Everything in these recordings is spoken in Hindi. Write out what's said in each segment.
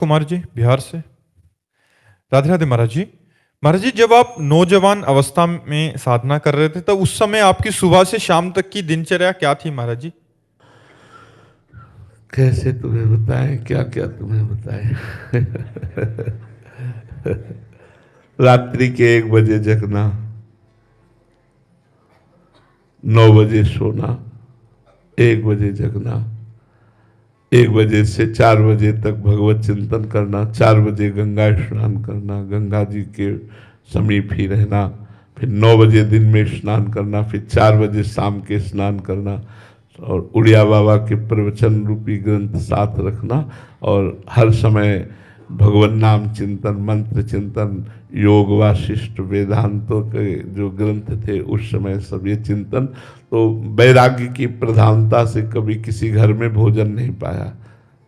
कुमार जी बिहार से। राधे राधे महाराज जी। महाराज जी, जब आप नौजवान अवस्था में साधना कर रहे थे तो उस समय आपकी सुबह से शाम तक की दिनचर्या क्या थी महाराज जी? कैसे तुम्हें बताएं, क्या क्या तुम्हें बताएं। रात्रि के 1 बजे जगना, 9 बजे सोना, 1 बजे जगना, 1 बजे से 4 बजे तक भगवत चिंतन करना, 4 बजे गंगा स्नान करना, गंगा जी के समीप ही रहना, फिर 9 बजे दिन में स्नान करना, फिर 4 बजे शाम के स्नान करना और उड़िया बाबा के प्रवचन रूपी ग्रंथ साथ रखना और हर समय भगवान नाम चिंतन, मंत्र चिंतन, योग वाशिष्ठ वेदांतों के जो ग्रंथ थे उस समय सब ये चिंतन। तो वैराग्य की प्रधानता से कभी किसी घर में भोजन नहीं पाया,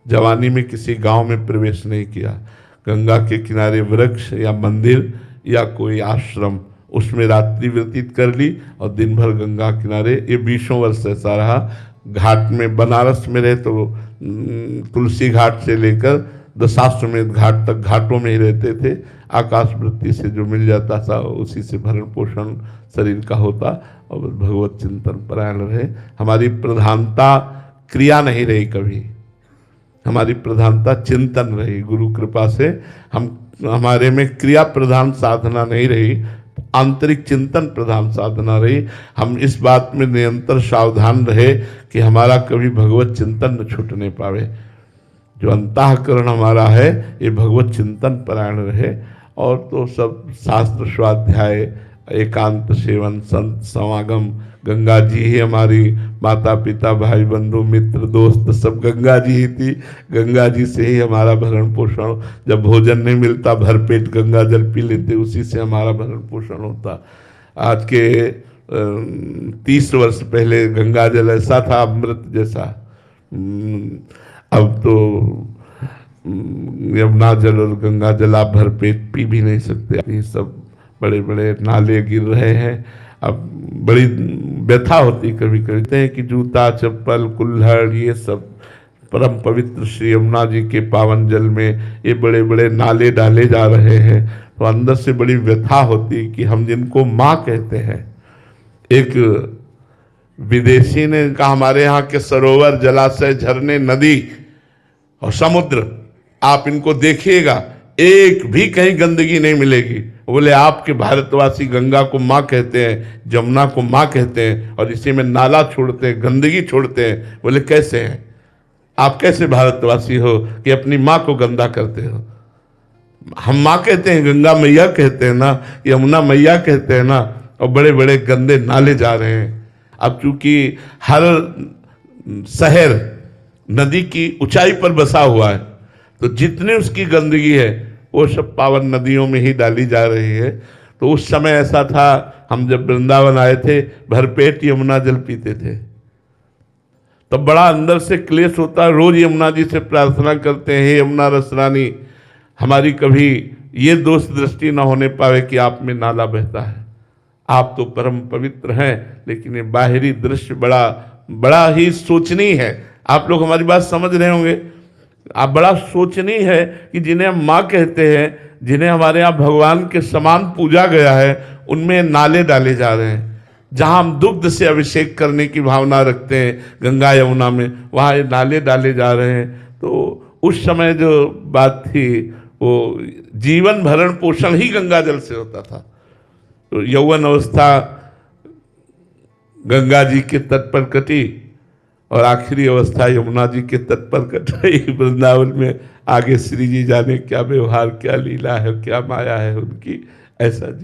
जवानी में किसी गांव में प्रवेश नहीं किया, गंगा के किनारे वृक्ष या मंदिर या कोई आश्रम उसमें रात्रि व्यतीत कर ली और दिन भर गंगा किनारे। ये 20 वर्ष ऐसा रहा। घाट में बनारस में रहे तो तुलसी घाट से लेकर दशाश्वमेध घाट तक घाटों में ही रहते थे। आकाश वृत्ति से जो मिल जाता था उसी से भरण पोषण शरीर का होता और भगवत चिंतन परायण रहे। हमारी प्रधानता क्रिया नहीं रही कभी, हमारी प्रधानता चिंतन रही। गुरु कृपा से हमारे में क्रिया प्रधान साधना नहीं रही, आंतरिक चिंतन प्रधान साधना रही। हम इस बात में निरंतर सावधान रहे कि हमारा कभी भगवत चिंतन न छूटने पावे। जो अंतःकरण हमारा है ये भगवत चिंतन परायण रहे। और तो सब शास्त्र स्वाध्याय, एकांत सेवन, संत समागम, गंगा जी ही हमारी माता पिता भाई बंधु मित्र दोस्त सब गंगा जी ही थी। गंगा जी से ही हमारा भरण पोषण, जब भोजन नहीं मिलता भरपेट गंगा जल पी लेते, उसी से हमारा भरण पोषण होता। आज के 30 वर्ष पहले गंगा जल ऐसा था अमृत जैसा। अब तो यमुना जल और गंगा जल आप भरपेट पी भी नहीं सकते। ये सब बड़े बड़े नाले गिर रहे हैं। अब बड़ी व्यथा होती कभी कहते हैं कि जूता चप्पल कुल्हड़ ये सब परम पवित्र श्री यमुना जी के पावन जल में ये बड़े बड़े नाले डाले जा रहे हैं। तो अंदर से बड़ी व्यथा होती कि हम जिनको माँ कहते हैं। एक विदेशी ने कहा हमारे यहाँ के सरोवर जलाशय झरने नदी और समुद्र आप इनको देखिएगा एक भी कहीं गंदगी नहीं मिलेगी। बोले आपके भारतवासी गंगा को माँ कहते हैं, जमुना को माँ कहते हैं और इसी में नाला छोड़ते हैं, गंदगी छोड़ते हैं। बोले कैसे हैं आप, कैसे भारतवासी हो कि अपनी माँ को गंदा करते हो? हम माँ कहते हैं, गंगा मैया कहते हैं ना, यमुना मैया कहते हैं ना, और बड़े बड़े गंदे नाले जा रहे हैं। अब चूंकि हर शहर नदी की ऊंचाई पर बसा हुआ है तो जितनी उसकी गंदगी है वो सब पावन नदियों में ही डाली जा रही है। तो उस समय ऐसा था, हम जब वृंदावन आए थे भरपेट यमुना जल पीते थे। तो बड़ा अंदर से क्लेश होता है। रोज यमुना जी से प्रार्थना करते हैं, हे यमुना रसरानी हमारी कभी ये दोष दृष्टि न होने पावे कि आप में नाला बहता है। आप तो परम पवित्र हैं, लेकिन ये बाहरी दृश्य बड़ा बड़ा ही सोचनीय है। आप लोग हमारी बात समझ रहे होंगे। आप बड़ा सोचनीय है कि जिन्हें हम माँ कहते हैं, जिन्हें हमारे यहाँ भगवान के समान पूजा गया है, उनमें नाले डाले जा रहे हैं। जहाँ हम दुग्ध से अभिषेक करने की भावना रखते हैं गंगा यमुना में, वहाँ ये नाले डाले जा रहे हैं। तो उस समय जो बात थी वो जीवन भरण पोषण ही गंगा जल से होता था। तो यौवन अवस्था गंगा जी के तट पर कटी और आखिरी अवस्था यमुना जी के तट पर कटाई। वृंदावन में आगे श्री जी जाने क्या व्यवहार, क्या लीला है, क्या माया है उनकी, ऐसा जी।